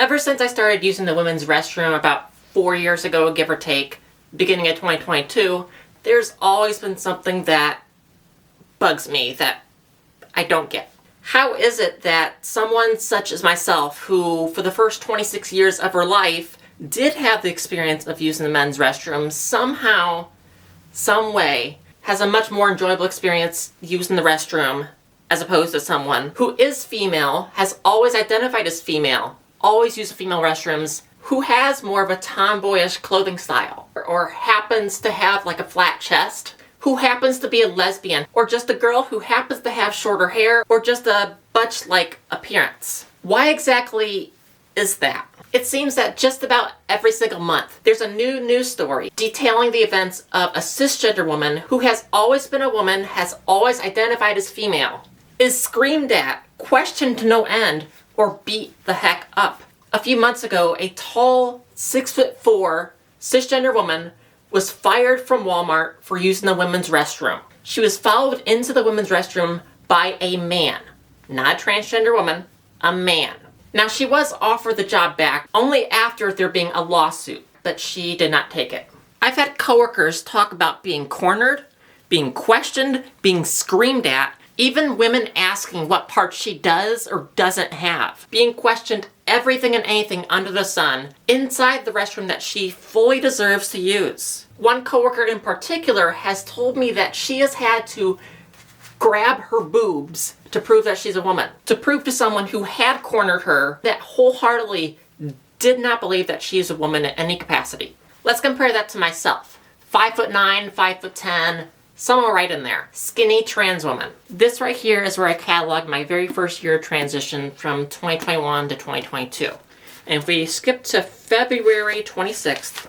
Ever since I started using the women's restroom about 4 years ago, give or take, beginning of 2022, there's always been something that bugs me that I don't get. How is it that someone such as myself, who for the first 26 years of her life did have the experience of using the men's restroom, somehow, some way, has a much more enjoyable experience using the restroom as opposed to someone who is female, has always identified as female, always used female restrooms, who has more of a tomboyish clothing style, or happens to have like a flat chest, who happens to be a lesbian, or just a girl who happens to have shorter hair, or just a Butch-like appearance. Why exactly is that? It seems that just about every single month, there's a new news story detailing the events of a cisgender woman who has always been a woman, has always identified as female, is screamed at, questioned to no end, or beat the heck up. A few months ago, a tall, 6'4" cisgender woman was fired from Walmart for using the women's restroom. She was followed into the women's restroom by a man, not a transgender woman, a man. Now, she was offered the job back only after there being a lawsuit, but she did not take it. I've had coworkers talk about being cornered, being questioned, being screamed at, even women asking what parts she does or doesn't have, being questioned everything and anything under the sun inside the restroom that she fully deserves to use. One coworker in particular has told me that she has had to grab her boobs to prove that she's a woman, to prove to someone who had cornered her that wholeheartedly did not believe that she is a woman in any capacity. Let's compare that to myself. 5'9", 5'10", somewhere right in there. Skinny trans woman. This right here is where I cataloged my very first year transition from 2021 to 2022. And if we skip to February 26th,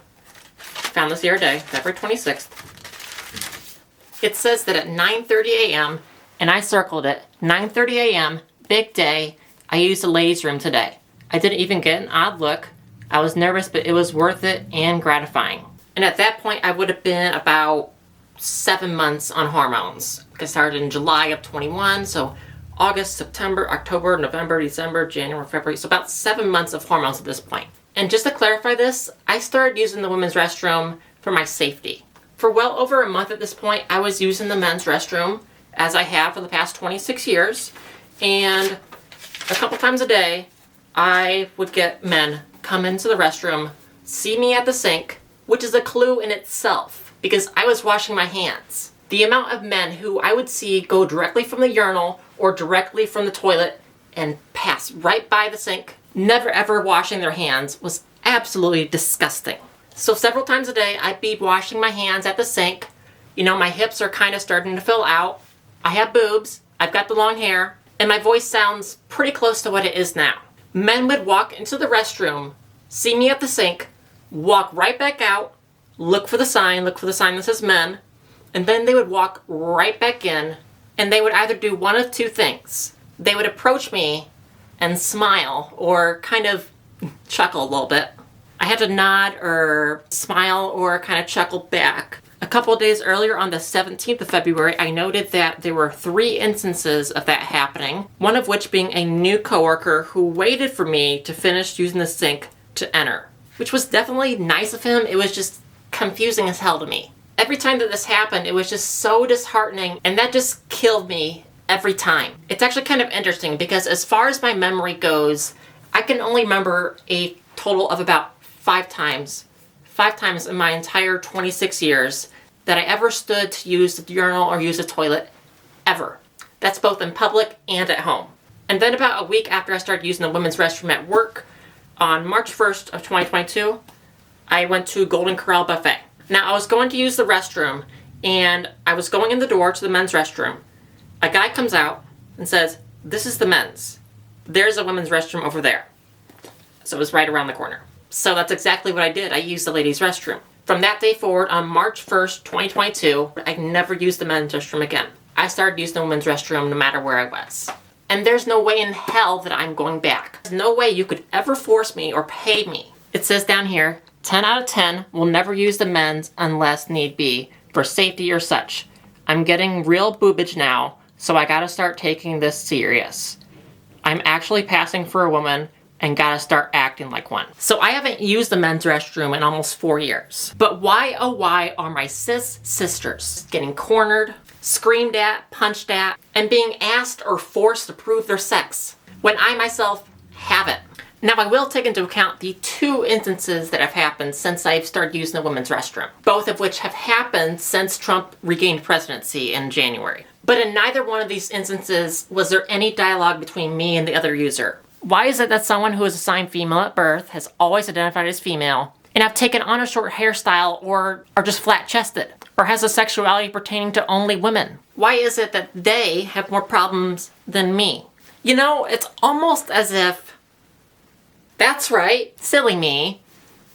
found this the other day, February 26th, it says that at 9:30 a.m., and I circled it, 9:30 a.m., big day, I used the ladies' room today. I didn't even get an odd look. I was nervous, but it was worth it and gratifying. And at that point, I would have been about 7 months on hormones. I started in July of 21, so August, September, October, November, December, January, February, so about 7 months of hormones at this point. And just to clarify this, I started using the women's restroom for my safety. For well over a month at this point, I was using the men's restroom, as I have for the past 26 years, and a couple times a day, I would get men come into the restroom, see me at the sink, which is a clue in itself, because I was washing my hands. The amount of men who I would see go directly from the urinal or directly from the toilet and pass right by the sink, never ever washing their hands, was absolutely disgusting. So several times a day, I'd be washing my hands at the sink. You know, my hips are kind of starting to fill out. I have boobs, I've got the long hair, and my voice sounds pretty close to what it is now. Men would walk into the restroom, see me at the sink, walk right back out, look for the sign that says men, and then they would walk right back in, and they would either do one of two things. They would approach me and smile, or kind of chuckle a little bit. I had to nod or smile or kind of chuckle back. A couple of days earlier, on the 17th of February, I noted that there were 3 instances of that happening, one of which being a new coworker who waited for me to finish using the sink to enter, which was definitely nice of him. It was just confusing as hell to me. Every time that this happened, it was just so disheartening, and that just killed me every time. It's actually kind of interesting because as far as my memory goes, I can only remember a total of about 5 times in my entire 26 years that I ever stood to use the urinal or use the toilet, ever. That's both in public and at home. And then about a week after I started using the women's restroom at work, on March 1st of 2022, I went to Golden Corral Buffet. Now, I was going to use the restroom, and I was going in the door to the men's restroom. A guy comes out and says, "This is the men's. There's a women's restroom over there." So it was right around the corner. So that's exactly what I did. I used the ladies' restroom. From that day forward, on March 1st, 2022, I never used the men's restroom again. I started using the women's restroom no matter where I was. And there's no way in hell that I'm going back. There's no way you could ever force me or pay me. It says down here, 10 out of 10 will never use the men's unless need be, for safety or such. I'm getting real boobage now, so I gotta start taking this serious. I'm actually passing for a woman, and gotta start acting like one. So I haven't used the men's restroom in almost 4 years. But why, oh why, are my cis-sisters getting cornered, screamed at, punched at, and being asked or forced to prove their sex when I myself haven't? Now, I will take into account the 2 instances that have happened since I've started using the women's restroom, both of which have happened since Trump regained presidency in January. But in neither one of these instances was there any dialogue between me and the other user. Why is it that someone who is assigned female at birth has always identified as female and have taken on a short hairstyle or are just flat-chested or has a sexuality pertaining to only women? Why is it that they have more problems than me? You know, it's almost as if, that's right, silly me,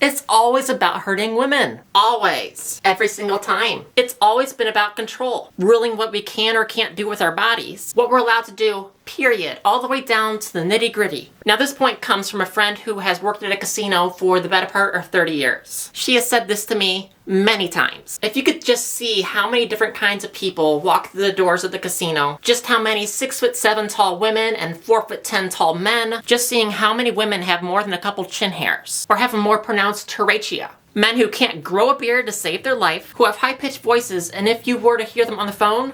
it's always about hurting women. Always. Every single time. It's always been about control. Ruling what we can or can't do with our bodies. What we're allowed to do, period. All the way down to the nitty-gritty. Now, this point comes from a friend who has worked at a casino for the better part of 30 years. She has said this to me many times. If you could just see how many different kinds of people walk through the doors of the casino, just how many 6'7" tall women and 4'10" tall men, just seeing how many women have more than a couple chin hairs, or have a more pronounced trachea. Men who can't grow a beard to save their life, who have high-pitched voices, and if you were to hear them on the phone,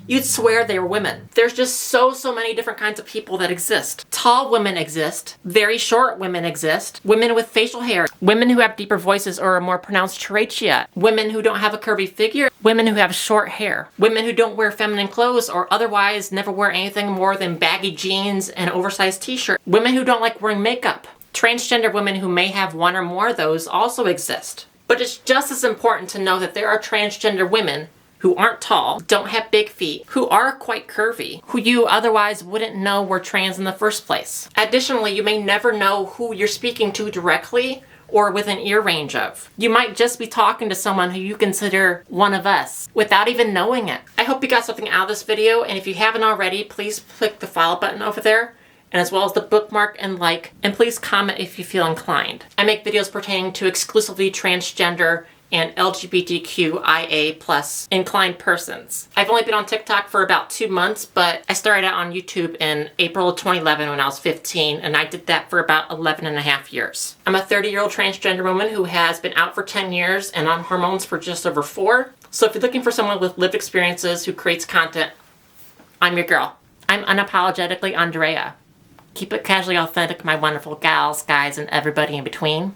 you'd swear they were women. There's just so many different kinds of people that exist. Tall women exist. Very short women exist. Women with facial hair. Women who have deeper voices or a more pronounced trachea. Women who don't have a curvy figure. Women who have short hair. Women who don't wear feminine clothes or otherwise never wear anything more than baggy jeans and oversized t-shirts. Women who don't like wearing makeup. Transgender women who may have one or more of those also exist. But it's just as important to know that there are transgender women who aren't tall, don't have big feet, who are quite curvy, who you otherwise wouldn't know were trans in the first place. Additionally, you may never know who you're speaking to directly or within ear range of. You might just be talking to someone who you consider one of us without even knowing it. I hope you got something out of this video, and if you haven't already, please click the follow button over there, and as well as the bookmark and like, and please comment if you feel inclined. I make videos pertaining to exclusively transgender and LGBTQIA+ inclined persons. I've only been on TikTok for about 2 months, but I started out on YouTube in April of 2011 when I was 15, and I did that for about 11 and a half years. I'm a 30-year-old transgender woman who has been out for 10 years and on hormones for just over 4. So if you're looking for someone with lived experiences who creates content, I'm your girl. I'm unapologetically Andrea. Keep it casually authentic, my wonderful gals, guys, and everybody in between.